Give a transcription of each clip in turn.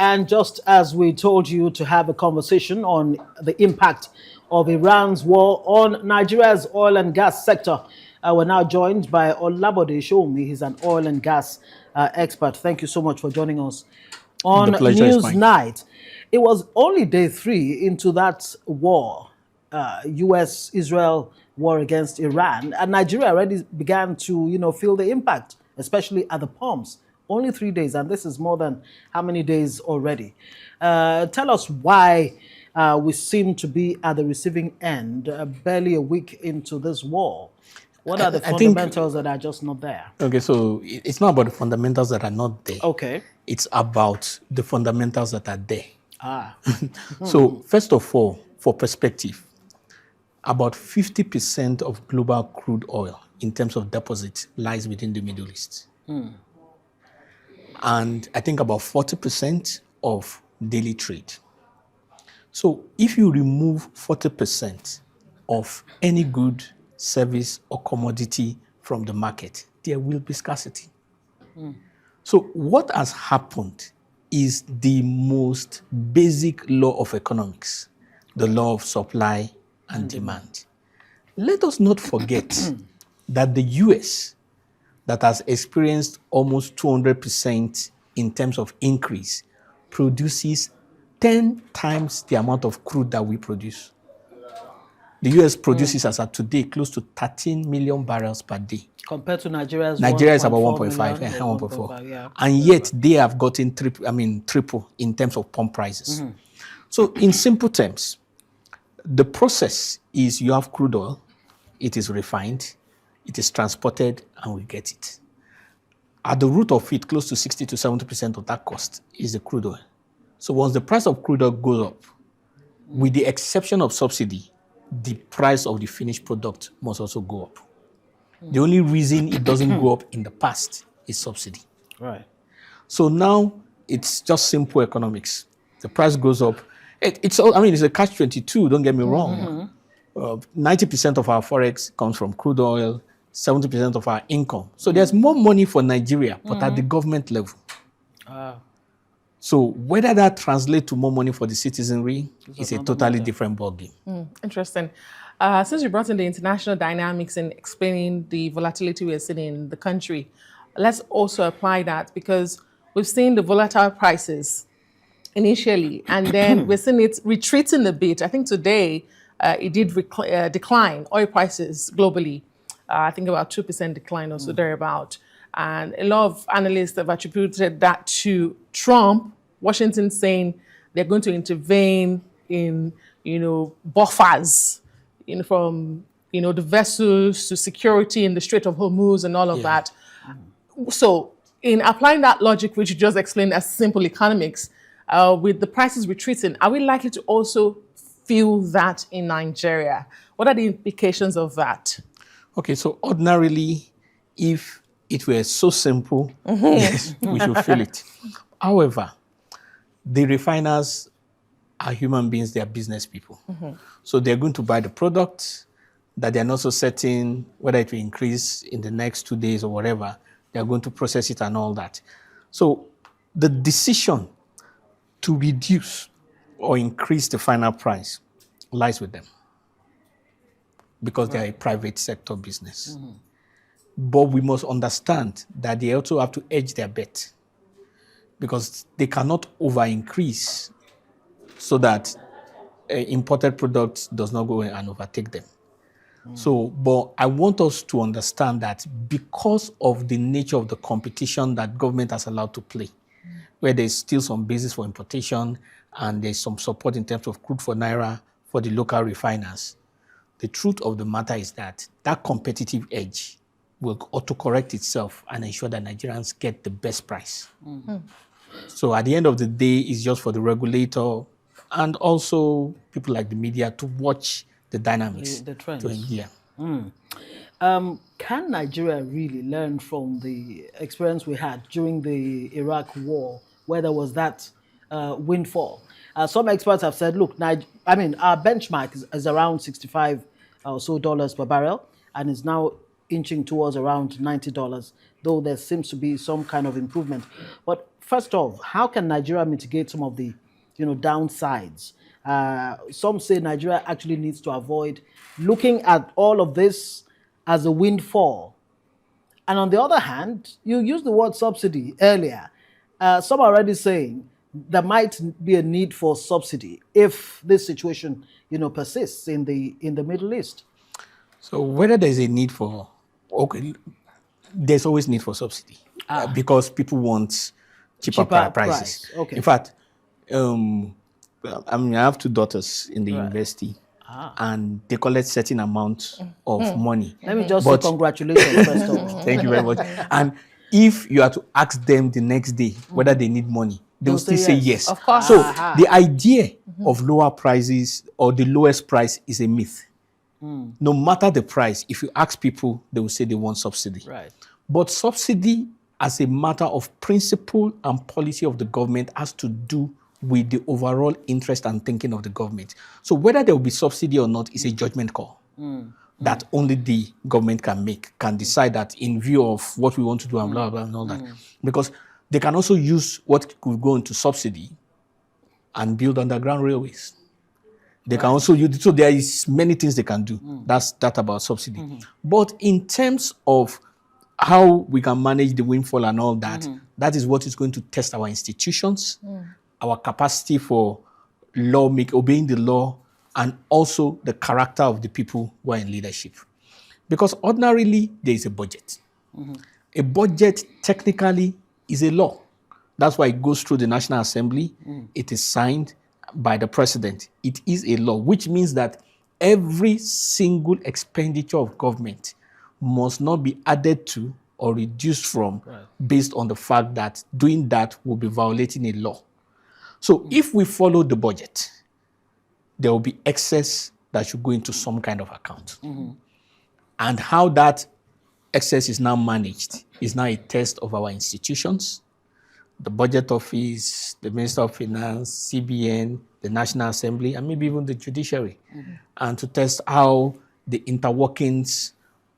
And just as we told you to have a conversation on the impact of Iran's war on Nigeria's oil and gas sector, we're now joined by Olabode Sowunmi. He's an oil and gas expert. Thank you so much for joining us on The pleasure is News mine. Night. It was only day 3 into that war, U.S.-Israel war against Iran, and Nigeria already began to, feel the impact, especially at the pumps. Only 3 days, and this is more than how many days already? Tell us why we seem to be at the receiving end, barely a week into this war. What are the fundamentals that are just not there? Okay, so it's not about the fundamentals that are not there. Okay. It's about the fundamentals that are there. Ah. So first of all, for perspective, about 50% of global crude oil in terms of deposits lies within the Middle East. And I think about 40% of daily trade. So if you remove 40% of any good, service, or commodity from the market, there will be scarcity. So what has happened is the most basic law of economics, the law of supply and demand. Let us not forget that the US, that has experienced almost 200% in terms of increase, produces 10 times the amount of crude that we produce. The US produces, as of today, close to 13 million barrels per day. Compared to Nigeria's Nigeria is about 1.5 1.5, 1.4. yeah. And yet they have gotten triple in terms of pump prices. So in simple terms, the process is you have crude oil, it is refined, it is transported, and we get it. At the root of it, close to 60 to 70% of that cost is the crude oil. So once the price of crude oil goes up, with the exception of subsidy, the price of the finished product must also go up. The only reason it doesn't go up in the past is subsidy. Right. So now it's just simple economics. The price goes up. It's a catch-22, don't get me wrong. 90% of our forex comes from crude oil, 70% of our income. So there's more money for Nigeria, but at the government level. So whether that translates to more money for the citizenry is a totally different ballgame. Interesting. Since you brought in the international dynamics in explaining the volatility we're seeing in the country, let's also apply that, because we've seen the volatile prices initially, and then we're seeing it retreating a bit. I think today it did decline, oil prices globally. I think about 2% decline or so thereabout. And a lot of analysts have attributed that to Trump, Washington saying they're going to intervene in, buffers, from, the vessels to security in the Strait of Hormuz and all of that. So in applying that logic, which you just explained as simple economics, with the prices retreating, are we likely to also feel that in Nigeria? What are the implications of that? Okay, so ordinarily, if it were so simple, yes, we should feel it. However, the refiners are human beings, they are business people. So they're going to buy the product that they're not so certain whether it will increase in the next 2 days or whatever. They're going to process it and all that. So the decision to reduce or increase the final price lies with them, because they're a private sector business. But we must understand that they also have to hedge their bet, because they cannot over-increase so that imported products does not go and overtake them. So, but I want us to understand that because of the nature of the competition that government has allowed to play, where there's still some basis for importation and there's some support in terms of crude for Naira for the local refiners, the truth of the matter is that that competitive edge will autocorrect itself and ensure that Nigerians get the best price. So at the end of the day, it's just for the regulator and also people like the media to watch the dynamics. The trends. Can Nigeria really learn from the experience we had during the Iraq war, where there was that windfall? Some experts have said, look, our benchmark is around $65 or so per barrel, and is now inching towards around $90. though there seems to be some kind of improvement. But first off, how can Nigeria mitigate some of the, downsides? Some say Nigeria actually needs to avoid looking at all of this as a windfall. And on the other hand, you used the word subsidy earlier. Some are already saying there might be a need for subsidy if this situation, persists in the Middle East. So whether there's a need for, okay, there's always need for subsidy because people want cheaper prices. Price. Okay. In fact, I have two daughters in the university, and they collect certain amount of money. Let me just say congratulations first of all. Thank you very much. And if you are to ask them the next day whether they need money, they will still say yes. Of course. So the idea of lower prices or the lowest price is a myth. No matter the price, if you ask people, they will say they want subsidy. Right. But subsidy, as a matter of principle and policy of the government, has to do with the overall interest and thinking of the government. So whether there will be subsidy or not is a judgment call that only the government can decide that in view of what we want to do and blah, blah, and all that. Because they can also use what could go into subsidy and build underground railways. They can also use, so there is many things they can do. That's that about subsidy. But in terms of how we can manage the windfall and all that, that is what is going to test our institutions, our capacity for obeying the law, and also the character of the people who are in leadership. Because ordinarily, there is a budget. A budget technically is a law. That's why it goes through the National Assembly. It is signed by the president. It is a law, which means that every single expenditure of government must not be added to or reduced from based on the fact that doing that will be violating a law. So if we follow the budget, there will be excess that should go into some kind of account. And how that excess is now managed is now a test of our institutions, the Budget Office, the Minister of Finance, CBN, the National Assembly, and maybe even the judiciary, and to test how the interworkings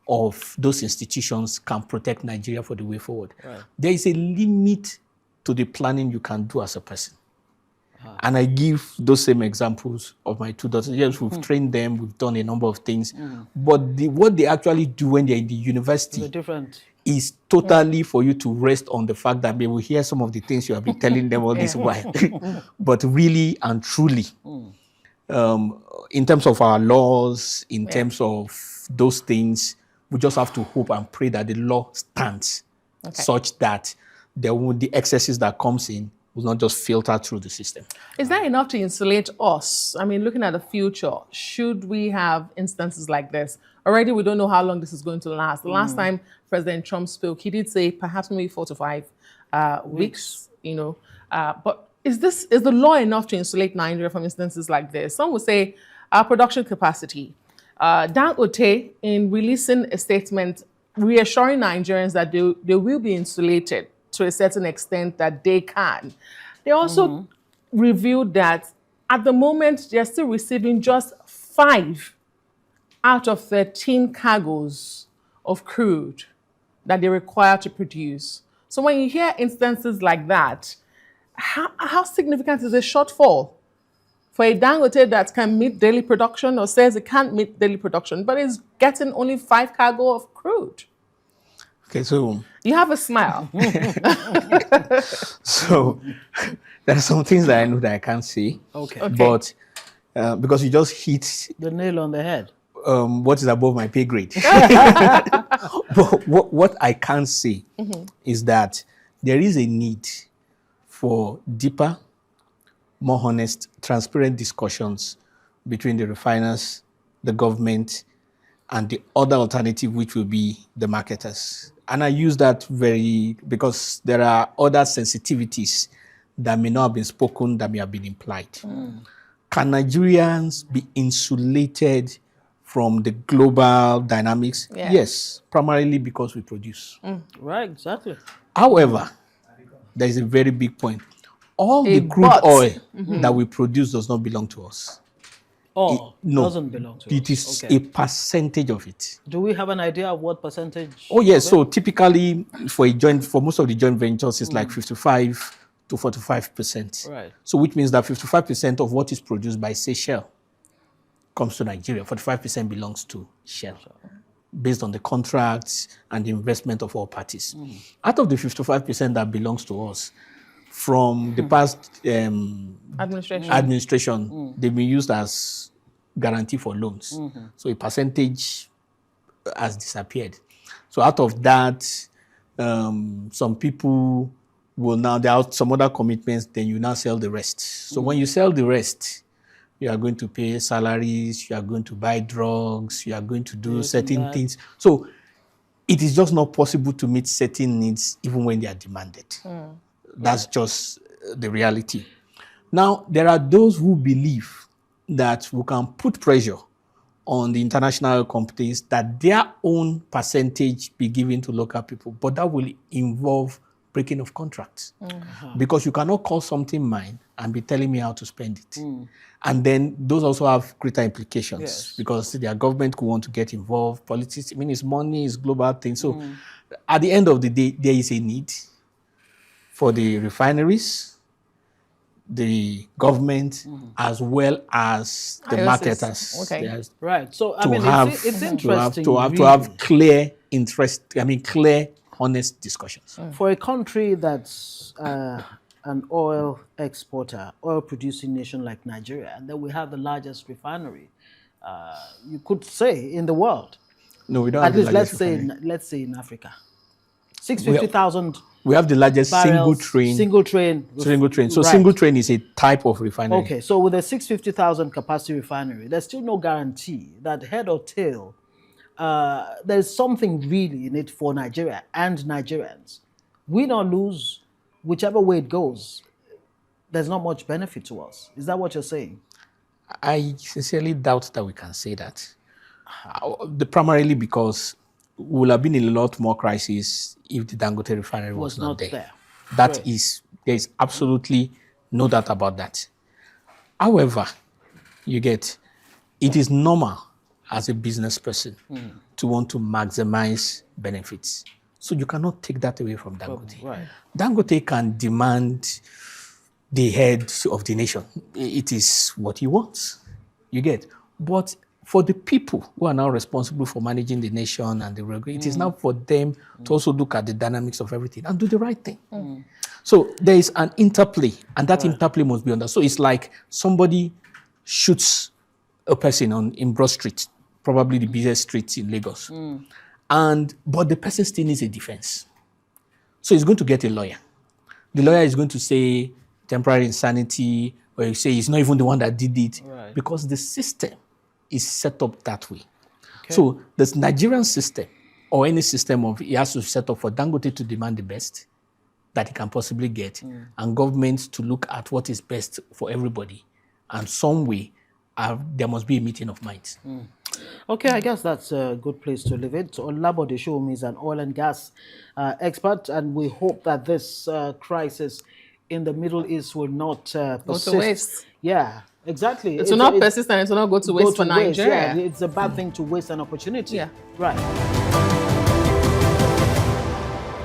of those institutions can protect Nigeria for the way forward. There is a limit to the planning you can do as a person. And I give those same examples of my two daughters. Yes, we've trained them, we've done a number of things, but what they actually do when they're in the university is totally for you to rest on the fact that they will hear some of the things you have been telling them all this while. But really and truly, in terms of our laws, in terms of those things, we just have to hope and pray that the law stands such that the excesses that comes in will not just filter through the system. Is that enough to insulate us? I mean, looking at the future, should we have instances like this? Already, we don't know how long this is going to last. The last time President Trump spoke, he did say perhaps maybe 4 to 5 weeks, but is the law enough to insulate Nigeria from instances like this? Some would say our production capacity. Dangote, in releasing a statement reassuring Nigerians that they will be insulated to a certain extent that they can. They also revealed that at the moment, they're still receiving just 5 out of 13 cargoes of crude that they require to produce. So when you hear instances like that, how significant is a shortfall for a Dangote that can meet daily production or says it can't meet daily production, but is getting only 5 cargo of crude? Okay, so you have a smile. So there are some things that I know that I can't say. Okay. But because you just hit the nail on the head. What is above my pay grade. But what I can say is that there is a need for deeper, more honest, transparent discussions between the refiners, the government, and the other alternative, which will be the marketers. And I use that because there are other sensitivities that may not have been spoken, that may have been implied. Can Nigerians be insulated from the global dynamics? Yeah. Yes, primarily because we produce. Right, exactly. However, there is a very big point. All the crude oil that we produce does not belong to us. Oh, no, doesn't belong to it us. is Okay. a percentage of it. Do we have an idea of what percentage? Oh yes. of So it? typically, for most of the joint ventures, it's like 55 to 45%. Right. So which means that 55% of what is produced by, say, Shell comes to Nigeria. 45% belongs to Shell, based on the contracts and the investment of all parties. Out of the 55% that belongs to us, from the past administration, they've been used as guarantee for loans. So a percentage has disappeared. So out of that, some people will now, there are some other commitments, then you now sell the rest. So when you sell the rest, you are going to pay salaries, you are going to buy drugs, you are going to do certain things. So it is just not possible to meet certain needs even when they are demanded. That's just the reality. Now, there are those who believe that we can put pressure on the international companies that their own percentage be given to local people, but that will involve breaking of contracts. Because you cannot call something mine and be telling me how to spend it. And then those also have greater implications because their government could want to get involved. Politics, I mean, it's money, it's global thing. So at the end of the day, there is a need for the refineries, the government, as well as the IOCs. marketers. Okay. Right. So I To mean, have, it's interesting. to really. have clear interest, clear, honest discussions. For a country that's an oil exporter, oil producing nation like Nigeria, and then we have the largest refinery, you could say, in the world. No, we don't At have the least largest refinery. let's say in Africa. 650,000 We have the largest barrels, single train. So right. single train is a type of refinery. Okay, so with a 650,000 capacity refinery, there's still no guarantee that head or tail, there's something really in it for Nigeria and Nigerians. Win or lose, whichever way it goes, there's not much benefit to us. Is that what you're saying? I sincerely doubt that we can say that. Primarily because we will have been in a lot more crisis if the Dangote refinery was not there. There is absolutely no doubt about that. However, it is normal as a business person to want to maximize benefits. So you cannot take that away from Dangote. Right. Dangote can demand the head of the nation. It is what he wants. But for the people who are now responsible for managing the nation and the regulation, it is now for them to also look at the dynamics of everything and do the right thing. So there is an interplay, and that interplay must be understood. So it's like somebody shoots a person in Broad Street, probably the busiest street in Lagos, but the person still needs a defense. So he's going to get a lawyer. The lawyer is going to say temporary insanity, or you say he's not even the one that did it, because the system is set up that way. Okay. So the Nigerian system, or any system it has to set up for Dangote to demand the best that he can possibly get, and governments to look at what is best for everybody. And some way, there must be a meeting of minds. Okay, I guess that's a good place to leave it. Olabode Sowunmi is an oil and gas expert, and we hope that this crisis in the Middle East will not persist. Go to waste. Yeah, exactly. It will not persist and it will not go to waste for Nigeria. Yeah, it's a bad thing to waste an opportunity. Yeah. Right.